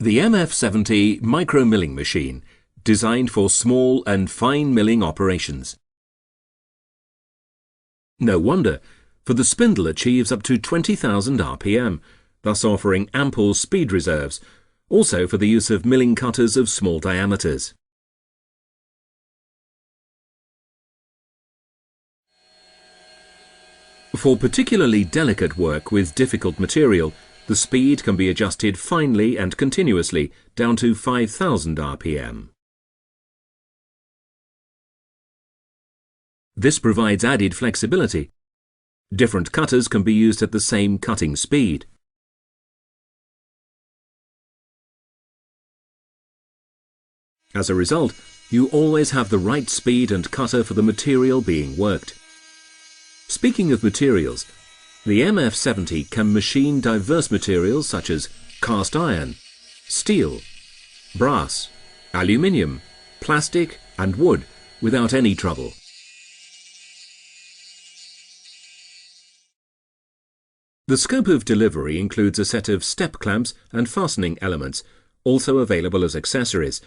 The MF70 micro-milling machine, designed for small and fine milling operations. No wonder, for the spindle achieves up to 20,000 RPM, thus offering ample speed reserves, also for the use of milling cutters of small diameters. For particularly delicate work with difficult material, the speed can be adjusted finely and continuously down to 5,000 RPM. This provides added flexibility. Different cutters can be used at the same cutting speed. As a result, you always have the right speed and cutter for the material being worked. Speaking of materials, the MF70 can machine diverse materials such as cast iron, steel, brass, aluminium, plastic and wood without any trouble. The scope of delivery includes a set of step clamps and fastening elements, also available as accessories,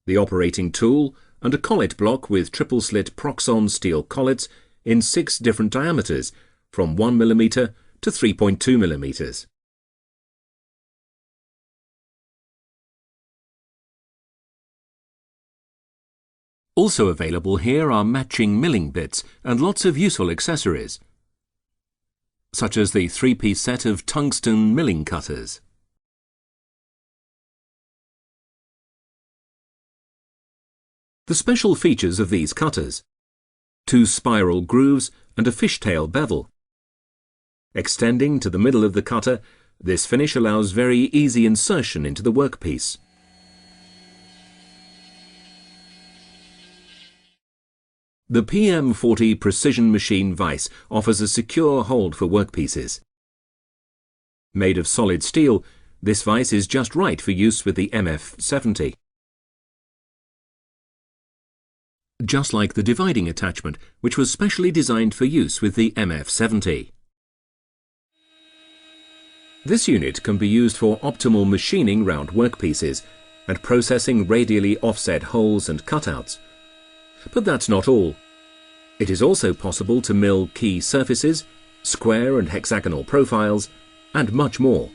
the operating tool and a collet block with triple-slit Proxxon steel collets in 6 different diameters, from 1 mm to 3.2 mm. Also available here are matching milling bits and lots of useful accessories, such as the 3-piece set of tungsten milling cutters. The special features of these cutters: 2 spiral grooves and a fishtail bevel. Extending to the middle of the cutter, this finish allows very easy insertion into the workpiece. The PM40 precision machine vise offers a secure hold for workpieces. Made of solid steel, this vise is just right for use with the MF70. Just like the dividing attachment, which was specially designed for use with the MF70. This unit can be used for optimal machining round workpieces and processing radially offset holes and cutouts. But that's not all. It is also possible to mill key surfaces, square and hexagonal profiles, and much more.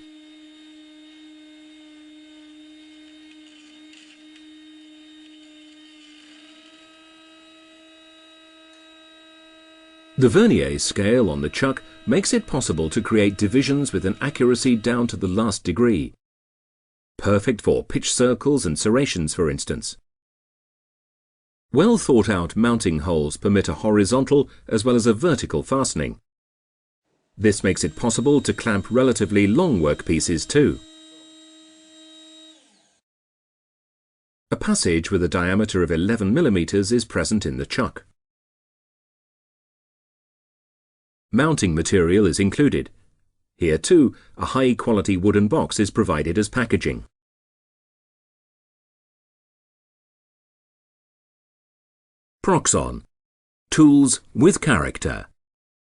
The vernier scale on the chuck makes it possible to create divisions with an accuracy down to the last degree. Perfect for pitch circles and serrations, for instance. Well thought out mounting holes permit a horizontal as well as a vertical fastening. This makes it possible to clamp relatively long workpieces too. A passage with a diameter of 11 mm is present in the chuck. Mounting material is included. Here too, a high-quality wooden box is provided as packaging. Proxxon. Tools with character.